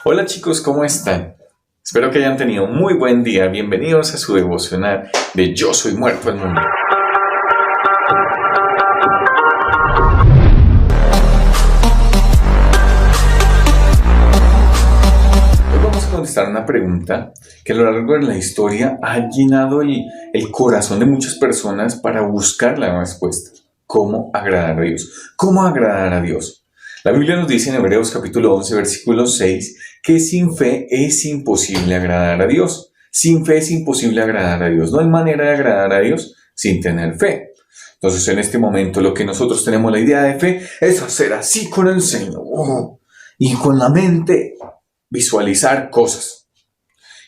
Hola chicos, ¿cómo están? Espero que hayan tenido un muy buen día. Bienvenidos a su devocional de Yo Soy Muerto al Mundo. Hoy vamos a contestar una pregunta que a lo largo de la historia ha llenado el corazón de muchas personas para buscar la respuesta. ¿Cómo agradar a Dios? ¿Cómo agradar a Dios? La Biblia nos dice en Hebreos capítulo 11, versículo 6, que sin fe es imposible agradar a Dios. Sin fe es imposible agradar a Dios. No hay manera de agradar a Dios sin tener fe. Entonces, en este momento, lo que nosotros tenemos la idea de fe es hacer así con el Señor y con la mente visualizar cosas.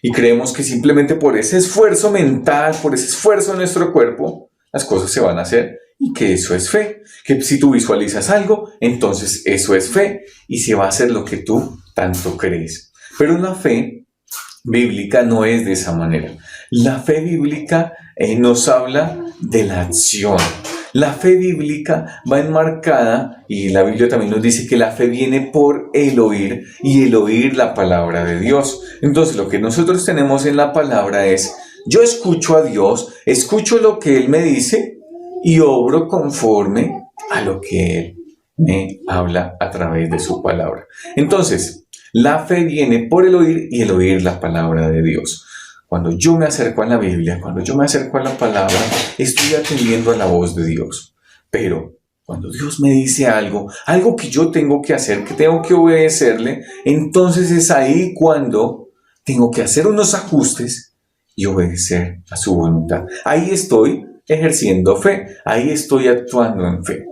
Y creemos que simplemente por ese esfuerzo mental, por ese esfuerzo de nuestro cuerpo, las cosas se van a hacer. Y que eso es fe, que si tú visualizas algo, entonces eso es fe y se va a hacer lo que tú tanto crees. Pero la fe bíblica no es de esa manera. La fe bíblica nos habla de la acción. La fe bíblica va enmarcada, y la Biblia también nos dice que la fe viene por el oír y el oír la palabra de Dios. Entonces lo que nosotros tenemos en la palabra es, yo escucho a Dios, escucho lo que Él me dice, y obro conforme a lo que Él me habla a través de su palabra. Entonces, la fe viene por el oír y el oír la palabra de Dios. Cuando yo me acerco a la Biblia, cuando yo me acerco a la palabra, estoy atendiendo a la voz de Dios. Pero cuando Dios me dice algo que yo tengo que hacer, que tengo que obedecerle, entonces es ahí cuando tengo que hacer unos ajustes y obedecer a su voluntad. Ahí estoy ejerciendo fe, ahí estoy actuando en fe.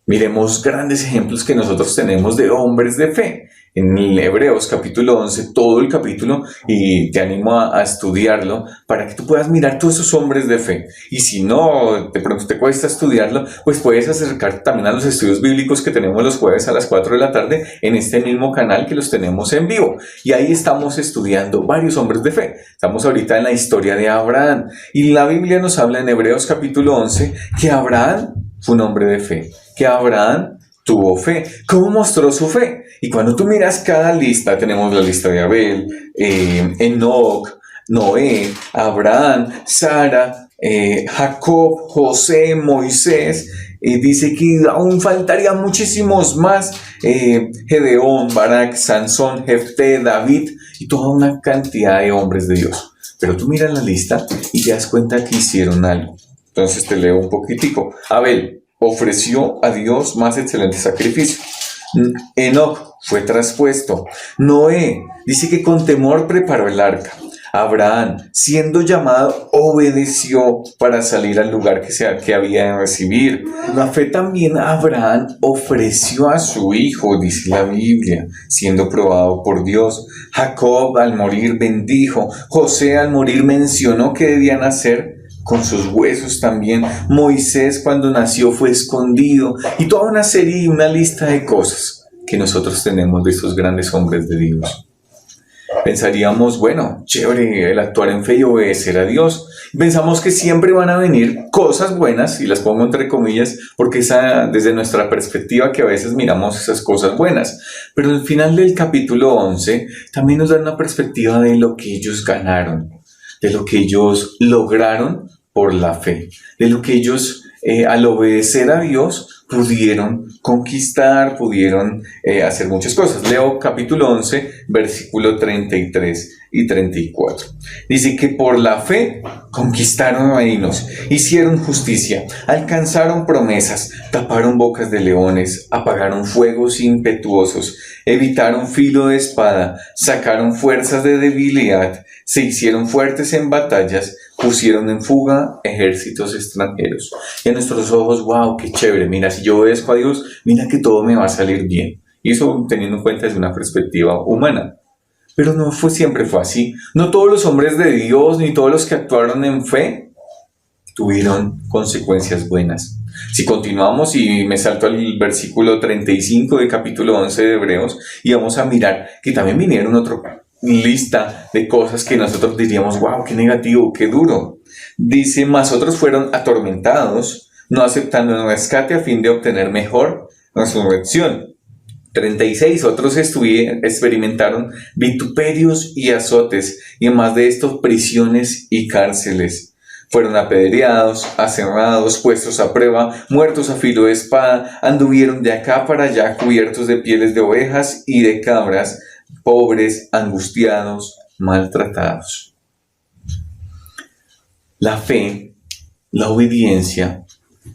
Miremos grandes ejemplos que nosotros tenemos de hombres de fe. En Hebreos capítulo 11, todo el capítulo, y te animo a estudiarlo para que tú puedas mirar todos esos hombres de fe. Y si no, de pronto te cuesta estudiarlo, pues puedes acercarte también a los estudios bíblicos que tenemos los jueves a las 4 de la tarde en este mismo canal que los tenemos en vivo. Y ahí estamos estudiando varios hombres de fe. Estamos ahorita en la historia de Abraham. Y la Biblia nos habla en Hebreos capítulo 11 que Abraham fue un hombre de fe, que Abraham tuvo fe. ¿Cómo mostró su fe? Y cuando tú miras cada lista, tenemos la lista de Abel, Enoc, Noé, Abraham, Sara, Jacob, José, Moisés. Dice que aún faltarían muchísimos más. Gedeón, Barak, Sansón, Jefté, David y toda una cantidad de hombres de Dios. Pero tú miras la lista y te das cuenta que hicieron algo. Entonces te leo un poquitico. Abel ofreció a Dios más excelente sacrificio. Enoc fue traspuesto. Noé dice que con temor preparó el arca. Abraham, siendo llamado, obedeció para salir al lugar que había de recibir. La fe también Abraham ofreció a su hijo, dice la Biblia, siendo probado por Dios. Jacob al morir bendijo. José al morir mencionó que debían hacer con sus huesos también. Moisés cuando nació fue escondido. Y toda una serie y una lista de cosas que nosotros tenemos de estos grandes hombres de Dios. Pensaríamos, bueno, chévere el actuar en fe y obedecer a Dios. Pensamos que siempre van a venir cosas buenas, y las pongo entre comillas, porque desde nuestra perspectiva que a veces miramos esas cosas buenas. Pero al final del capítulo 11 también nos da una perspectiva de lo que ellos ganaron, de lo que ellos lograron por la fe, de lo que ellos al obedecer a Dios pudieron conquistar, pudieron hacer muchas cosas. Leo capítulo 11, versículo 33 y 34. Dice que por la fe conquistaron reinos, hicieron justicia, alcanzaron promesas, taparon bocas de leones, apagaron fuegos impetuosos, evitaron filo de espada, sacaron fuerzas de debilidad, se hicieron fuertes en batallas, pusieron en fuga ejércitos extranjeros. Y a nuestros ojos, wow, qué chévere, mira, si yo obedezco a Dios, mira que todo me va a salir bien. Y eso teniendo en cuenta desde una perspectiva humana. Pero no siempre fue así. No todos los hombres de Dios, ni todos los que actuaron en fe, tuvieron consecuencias buenas. Si continuamos y me salto al versículo 35 del capítulo 11 de Hebreos, y vamos a mirar que también vinieron otra lista de cosas que nosotros diríamos, wow, qué negativo, qué duro. Dice, mas otros fueron atormentados, no aceptando el rescate a fin de obtener mejor resurrección. 36. Otros experimentaron vituperios y azotes, y además de esto, prisiones y cárceles. Fueron apedreados, aserrados, puestos a prueba, muertos a filo de espada, anduvieron de acá para allá cubiertos de pieles de ovejas y de cabras, pobres, angustiados, maltratados. La fe, la obediencia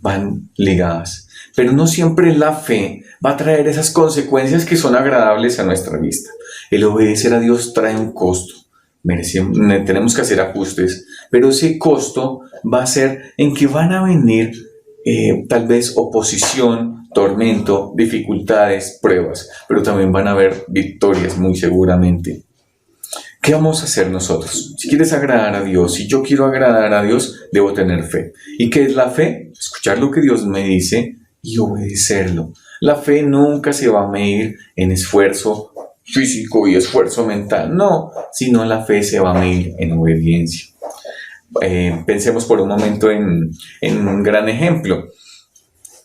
van ligadas, pero no siempre la fe va a traer esas consecuencias que son agradables a nuestra vista. El obedecer a Dios trae un costo. Tenemos que hacer ajustes, pero ese costo va a ser en que van a venir tal vez oposición, tormento, dificultades, pruebas, pero también van a haber victorias muy seguramente. ¿Qué vamos a hacer nosotros? Si quieres agradar a Dios, si yo quiero agradar a Dios, debo tener fe. ¿Y qué es la fe? Escuchar lo que Dios me dice y obedecerlo. La fe nunca se va a medir en esfuerzo físico y esfuerzo mental, no, sino la fe se va a medir en obediencia. Pensemos por un momento en un gran ejemplo.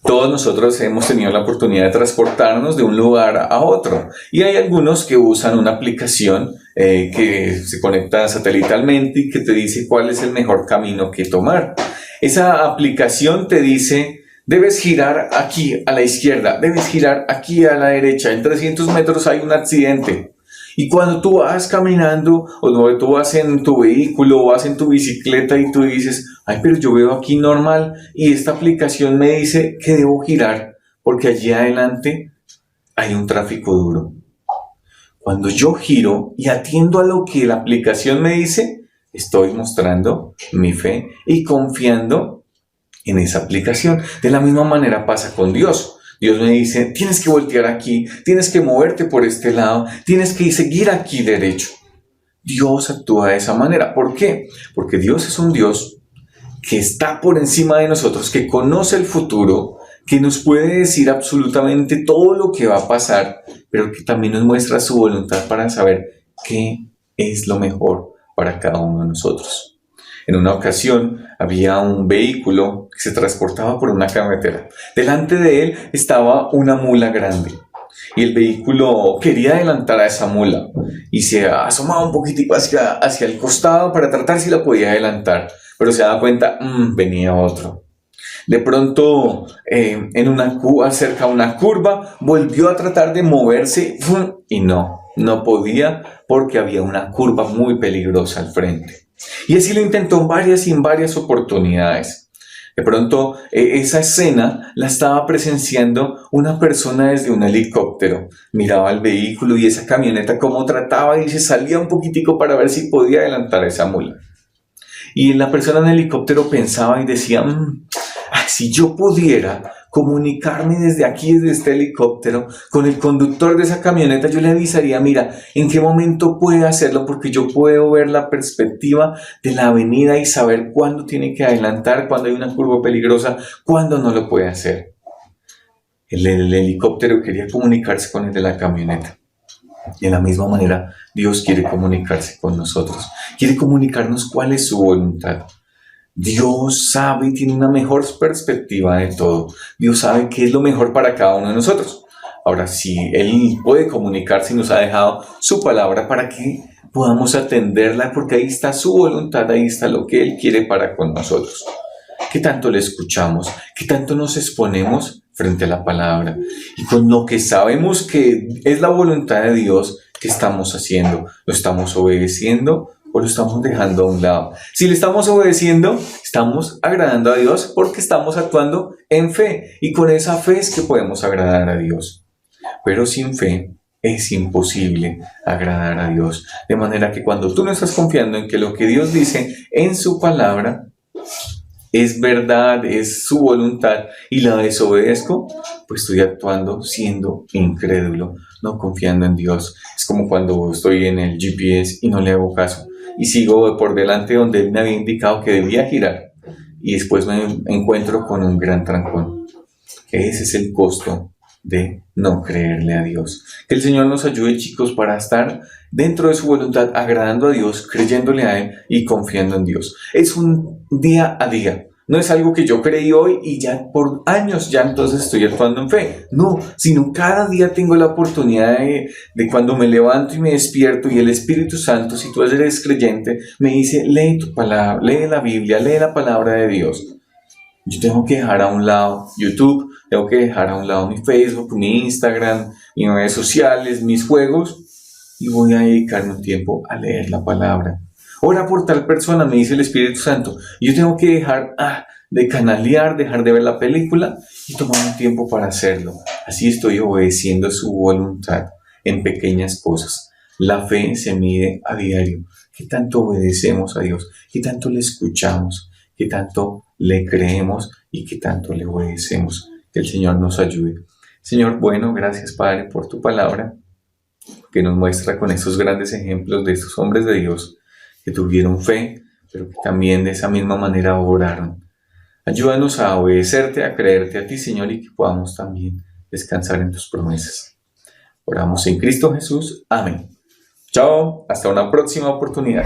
Todos nosotros hemos tenido la oportunidad de transportarnos de un lugar a otro, y hay algunos que usan una aplicación que se conecta satelitalmente y que te dice cuál es el mejor camino que tomar. Esa aplicación te dice: debes girar aquí a la izquierda, debes girar aquí a la derecha, en 300 metros hay un accidente. Y cuando tú vas caminando, o tú vas en tu vehículo, o vas en tu bicicleta y tú dices: ay, pero yo veo aquí normal, y esta aplicación me dice que debo girar, porque allí adelante hay un tráfico duro. Cuando yo giro y atiendo a lo que la aplicación me dice, estoy mostrando mi fe y confiando en esa aplicación. De la misma manera pasa con Dios. Dios me dice: tienes que voltear aquí, tienes que moverte por este lado, tienes que seguir aquí derecho. Dios actúa de esa manera. ¿Por qué? Porque Dios es un Dios que está por encima de nosotros, que conoce el futuro, que nos puede decir absolutamente todo lo que va a pasar, pero que también nos muestra su voluntad para saber qué es lo mejor para cada uno de nosotros. En una ocasión había un vehículo que se transportaba por una carretera. Delante de él estaba una mula grande, y el vehículo quería adelantar a esa mula y se asomaba un poquitico hacia el costado para tratar si la podía adelantar, pero se daba cuenta, venía otro. De pronto, cerca de una curva, volvió a tratar de moverse y no podía, porque había una curva muy peligrosa al frente. Y así lo intentó en varias oportunidades. De pronto, esa escena la estaba presenciando una persona desde un helicóptero. Miraba el vehículo y esa camioneta cómo trataba, y se salía un poquitico para ver si podía adelantar a esa mula. Y la persona en el helicóptero pensaba y decía: si yo pudiera comunicarme desde aquí, desde este helicóptero, con el conductor de esa camioneta, yo le avisaría: mira, en qué momento puede hacerlo, porque yo puedo ver la perspectiva de la avenida y saber cuándo tiene que adelantar, cuándo hay una curva peligrosa, cuándo no lo puede hacer. El helicóptero quería comunicarse con el de la camioneta. Y de la misma manera, Dios quiere comunicarse con nosotros. Quiere comunicarnos cuál es su voluntad. Dios sabe y tiene una mejor perspectiva de todo. Dios sabe qué es lo mejor para cada uno de nosotros. Ahora, si Él puede comunicarse y nos ha dejado su palabra para que podamos atenderla, porque ahí está su voluntad, ahí está lo que Él quiere para con nosotros. ¿Qué tanto le escuchamos? ¿Qué tanto nos exponemos frente a la palabra? Y con lo que sabemos que es la voluntad de Dios, ¿qué estamos haciendo? ¿Lo estamos obedeciendo o lo estamos dejando a un lado? Si le estamos obedeciendo, estamos agradando a Dios, porque estamos actuando en fe, y con esa fe es que podemos agradar a Dios. Pero sin fe es imposible agradar a Dios. De manera que cuando tú no estás confiando en que lo que Dios dice en su palabra es verdad, es su voluntad, y la desobedezco, pues estoy actuando siendo incrédulo, no confiando en Dios. Es como cuando estoy en el GPS y no le hago caso, y sigo por delante donde Él me había indicado que debía girar, y después me encuentro con un gran trancón. Ese es el costo de no creerle a Dios. Que el Señor nos ayude, chicos, para estar dentro de su voluntad, agradando a Dios, creyéndole a Él y confiando en Dios. Es un día a día. No es algo que yo creí hoy y ya por años ya entonces estoy actuando en fe. No, sino cada día tengo la oportunidad de cuando me levanto y me despierto y el Espíritu Santo, si tú eres creyente, me dice, lee tu palabra, lee la Biblia, lee la palabra de Dios. Yo tengo que dejar a un lado YouTube, tengo que dejar a un lado mi Facebook, mi Instagram, mis redes sociales, mis juegos y voy a dedicarme un tiempo a leer la palabra. Ora por tal persona, me dice el Espíritu Santo. Y yo tengo que dejar de canalear, dejar de ver la película y tomar un tiempo para hacerlo. Así estoy obedeciendo su voluntad en pequeñas cosas. La fe se mide a diario. ¿Qué tanto obedecemos a Dios? ¿Qué tanto le escuchamos? ¿Qué tanto le creemos? ¿Y qué tanto le obedecemos? Que el Señor nos ayude. Señor, bueno, gracias Padre por tu palabra que nos muestra con estos grandes ejemplos de estos hombres de Dios que tuvieron fe, pero que también de esa misma manera oraron. Ayúdanos a obedecerte, a creerte a ti, Señor, y que podamos también descansar en tus promesas. Oramos en Cristo Jesús. Amén. Chao, hasta una próxima oportunidad.